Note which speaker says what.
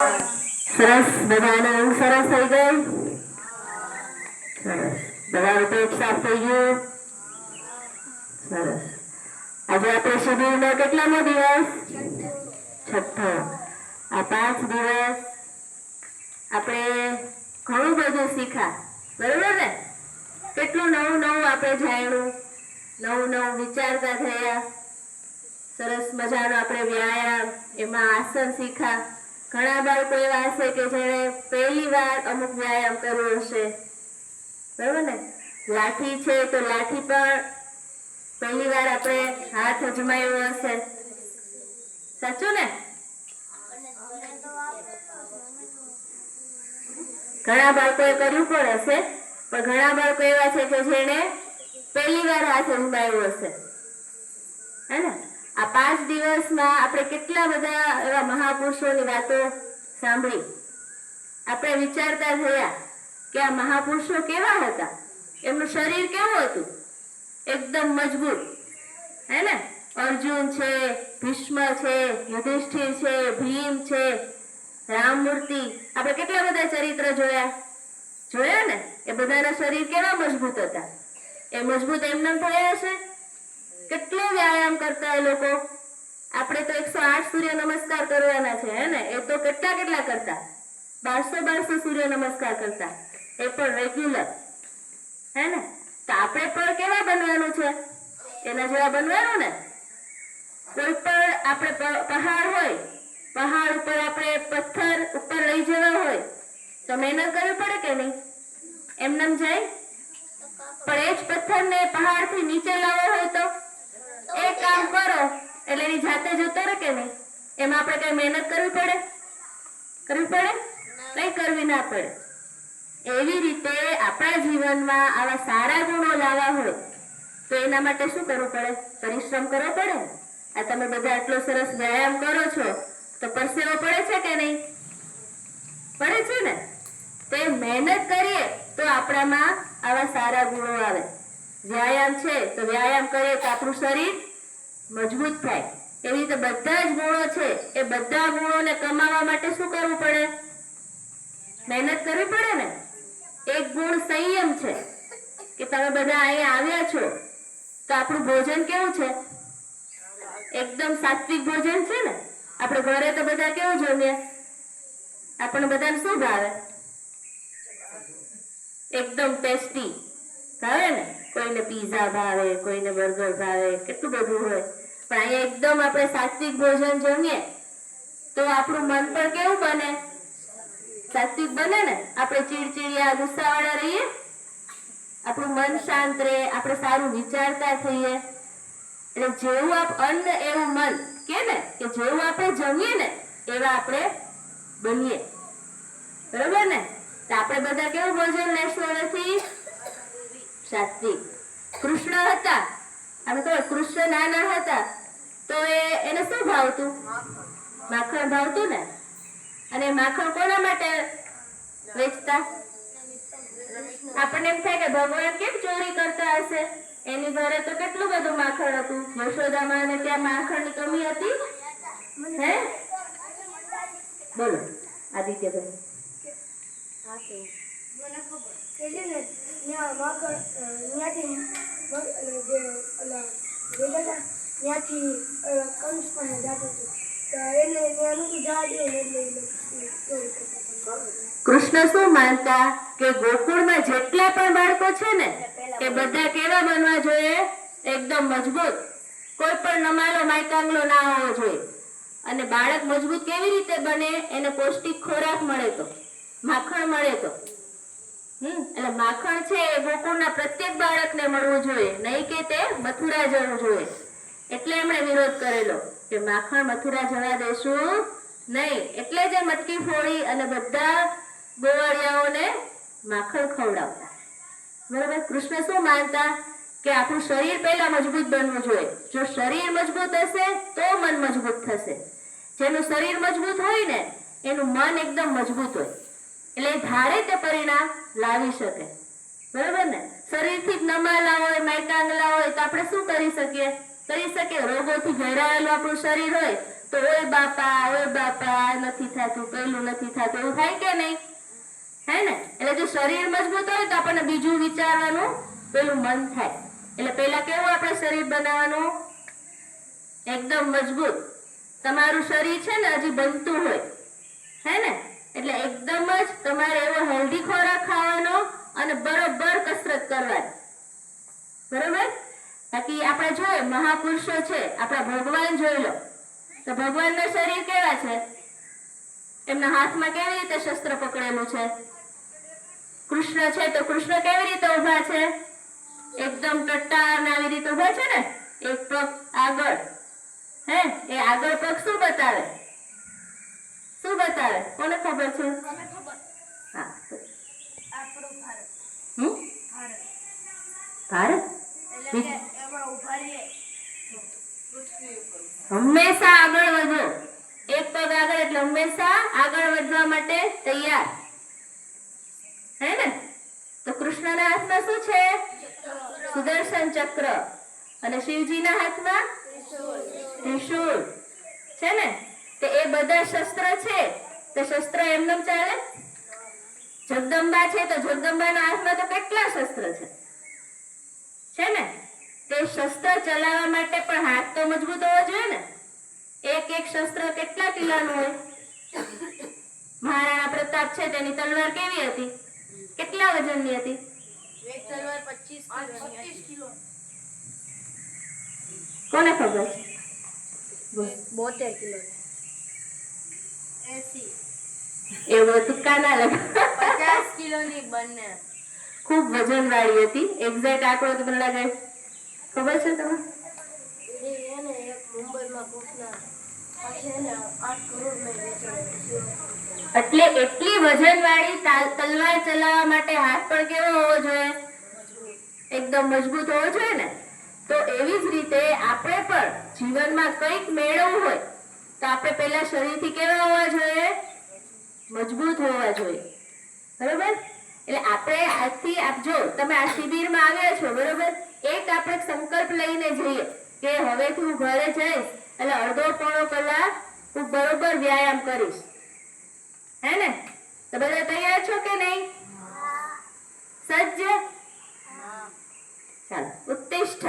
Speaker 1: સરસ, બધાને ઊંઘ સરસ થઈ ગઈ. સરસ, બધાનું પેટ સાફ થઈ ગયું. સરસ. આજે આપણે શિબિરનો કેટલામો દિવસ? છઠ્ઠો. આ 5 દિવસ આપણે ઘણું બધું શીખ્યા, બરોબર ને? કેટલું નવું નવું આપણે જાણ્યું, નવું નવું વિચારતા થયા. સરસ મજાનો આપણે વ્યાયામ, એમાં આસન શીખ્યા. ઘણા બાળકો એવા હશે કે જેણે પહેલી વાર અમુક વ્યાયામ કર્યો હશે, બરોબર ને? લાઠી છે તો લાઠી પણ પહેલી વાર આપણે હાથ અજમાયો હશે, સાચું ને? ઘણા બાળકોએ કર્યું પણ હશે, પણ ઘણા બાળકો એવા છે કે જેણે પહેલી વાર હાથ અજમાયો હશે, હે ને? આ 5 દિવસમાં આપણે કેટલા બધા એવા મહાપુરુષોની વાતો સાંભળી. આપણે વિચારતા થયા કે આ મહાપુરુષો કેવા હતા, એમનું શરીર કેવું હતું, એકદમ મજબૂત, હે ને? અર્જુન છે, ભીષ્મ છે, યુધિષ્ઠિર છે, ભીમ છે, રામમૂર્તિ, આપણે કેટલા બધા ચરિત્ર જોયા ને? એ બધાના શરીર કેવા મજબૂત હતા. એ મજબૂત એમને થયા હશે? કેટલો વ્યાયામ કરતા એ લોકો. આપણે તો 108 સૂર્ય નમસ્કાર કરવાના છે, હે ને? એ તો કેટલા કરતા, 1200 સૂર્ય નમસ્કાર કરતા, એ પણ રેગ્યુલર, હે ને? તો આપણે પણ કેવા બનવાનું છે? એના જેવા બનવાનું ને? કોઈ પણ આપણે પહાડ હોય, પહાડ ઉપર આપણે પથ્થર ઉપર લઈ જવા હોય તો મહેનત કરવી પડે કે નહીં? એમનેમ જાય? પણ એ જ પથ્થરને પહાડથી નીચે લાવવો હોય તો એક કામ કરો એટલે એની જાતે જતો રહે કે નહીં? એમાં આપણે કઈ મહેનત કરવી પડે? કઈ કરવી ના પડે. એવી રીતે આપણા જીવનમાં આવા સારા ગુણો લાવવા હોય તો એના માટે શું કરવું પડે? પરિશ્રમ કરવો પડે. આ તમે બધા આટલો સરસ વ્યાયામ કરો છો તો પરસેવો પડે છે કે નહીં? પડે છે ને? તે મહેનત કરીએ તો આપણામાં આવા સારા ગુણો આવે. વ્યાયામ છે તો વ્યાયામ કરીએ તો આપણું શરીર મજબૂત થાય. એવી રીતે બધા જ ગુણો છે, એ બધા ગુણોને કમાવા માટે શું કરવું પડે? મહેનત કરવી પડે ને? એક ગુણ સંયમ છે કે તમે બધા અહીંયા આવ્યા છો તો આપણું ભોજન કેવું છે? એકદમ સાત્વિક ભોજન છે ને? આપણે ઘરે તો બધા કેવું જમીએ? આપણને બધાને શું ભાવે? એકદમ ટેસ્ટી ભાવે ને? કોઈને પીઝા ભાવે, કોઈને બર્ગર ભાવે, કેટલું બધું હોય. પણ અહીંયા એકદમ આપણે સાત્વિક ભોજન જમીએ તો આપણું મન પણ કેવું બને? સાત્વિક બને ને? આપણે ચીડચીડિયા ગુસ્સાવાળા રહીએ? આપણું મન શાંત રહે, આપણે સારું વિચારતા થઈએ. એટલે જેવું અન્ન એવું મન કે ને, કે જેવું આપણે જમીએ ને એવા આપણે બનીએ, બરોબર ને? તો આપણે બધા કેવું ભોજન લેશું હવેથી? સાત્વિક. કૃષ્ણ હતા, આપણે કહે કૃષ્ણ નાના હતા તો એને શું ભાવતું? માખણ ભાવતું ને? અને માખણ કોના માટે વેચતા? આપણને એમ થાય કે ભગવાન કેમ ચોરી કરતા હશે? એની ઘરે તો કેટલું બધું માખણ હતું. યશોદામાને ત્યાં માખણની કમી હતી? હે? બોલો આદિત્યભાઈ. કૃષ્ણ શું માનતા કે ગોકુળમાં જેટલા પણ બાળકો છે ને એ બધા કેવા બનવા જોઈએ? એકદમ મજબૂત. કોઈ પણ નમાલો માયકાંગલો ના હોવો જોઈએ. અને બાળક મજબૂત કેવી રીતે બને? એને પૌષ્ટિક ખોરાક મળે તો, માખણ મળે તો. એટલે માખણ છે એ ગોકુળના પ્રત્યેક બાળકને મળવું જોઈએ, નહીં કે તે મથુરા જવું જોઈએ. એટલે એમણે વિરોધ કરેલો કે માખણ મથુરા જવા દેશું નહીં. એટલે જ મટકી ફોડી અને બધા ગોવાળિયાઓને માખણ ખવડાવતા, બરાબર? કૃષ્ણ શું માનતા કે આપણું શરીર પહેલા મજબૂત બનવું જોઈએ. જો શરીર મજબૂત હશે તો મન મજબૂત થશે. જેનું શરીર મજબૂત હોય ને એનું મન એકદમ મજબૂત હોય, એટલે ધારે તે પરિણામ લાવી શકે, બરાબર ને? શરીરથી જ નમાલા હોય, માયકાંગલા હોય તો આપણે શું કરી શકીએ? રોગોથી ઘેરાયેલું આપણું શરીર હોય તો ઓય બાપા નથી થતું, પેલું નથી થતું, એવું થાય કે નહીં? હે ને? એટલે જો શરીર મજબૂત હોય તો આપણને બીજું વિચારવાનું પેલું મન થાય. એટલે પહેલા કેવું આપણે શરીર બનાવવાનું? એકદમ મજબૂત. તમારું શરીર છે ને હજી બનતું હોય, હે ને? એટલે એકદમ જ તમારે એવો હેલ્ધી ખોરાક ખાવાનો અને બરોબર કસરત કરવાની. બરોબર? બાકી આપણે જોઈએ મહાપુરુષો છે, આપણા ભગવાન જોઈ લો તો ભગવાનના શરીર કેવા છે? એમના હાથમાં કેવી રીતે શસ્ત્ર પકડેલું છે? કૃષ્ણ છે તો કૃષ્ણ કેવી રીતે ઊભા છે? એકદમ ટટ્ટાર આવી રીતે ઊભા છે ને, એક પગ આગળ. હે, એ આગળ પગ શું બતાવે? શું બતાવે? કોને ખબર છે? હા,
Speaker 2: આપણો ભારત. ભારત
Speaker 1: ભારત
Speaker 2: એટલે કે એમાં ઉભા રહીએ
Speaker 1: હંમેશા આગળ વધો. એક પગ આગળ એટલે હંમેશા આગળ વધવા માટે તૈયાર. હે ને? તો કૃષ્ણના હાથમાં શું છે? સુદર્શન ચક્ર. અને શિવજીના હાથમાં ત્રિશૂળ છે ને? તે એ બધા શસ્ત્ર છે. તો શસ્ત્ર એમનેમ ચાલે? જગદંબા છે તો જગદંબાના હાથમાં તો કેટલા શસ્ત્ર છે ને? તે શસ્ત્ર ચલાવવા માટે પણ હાથ તો મજબૂત હોવો જોઈએ ને. એક શસ્ત્ર કેટલા કિલોનું હોય? મહારાણા પ્રતાપ છે તેની તલવાર કેવી હતી? કેટલા વજનની હતી?
Speaker 2: એક તલવાર 25 કિલો.
Speaker 1: કોને ખબર છે?
Speaker 2: 72 કિલો. 80.
Speaker 1: એવું તુક્કા ના લગ.
Speaker 2: 50 કિલોની બંને.
Speaker 1: ખૂબ વજનવાળી હતી. એક્ઝેક્ટ આંકડો તો મને લાગે ખબર છે તમને?
Speaker 2: એને એક મુંબઈમાં કોકના પછી એને 8 કરોડમાં વેચાણ.
Speaker 1: એટલે એટલી વજનવાળી તલવાર ચલાવવા માટે હાથ પણ કેવો હોવો જોઈએ? એકદમ મજબૂત હોવો જોઈએ ને. તો એવી જ રીતે આપણે પણ જીવનમાં કંઈક મેળવવું હોય તો આપણે પહેલા શરીરથી કેવા હોવા જોઈએ? મજબૂત હોવા જોઈએ. બરોબર? એટલે આપણે આજથી આપજો તમે આ શિબિરમાં આવ્યા છો, બરોબર? એક આપણે સંકલ્પ લઈને જઈએ કે હવેથી હું ઘરે જઈશ એટલે અડધો પોણો કલાક હું બરોબર વ્યાયામ કરીશ. હે ને? તો બધા તૈયાર છો કે નહીં? સજ્જ? ચાલો, ઉત્તિષ્ઠ.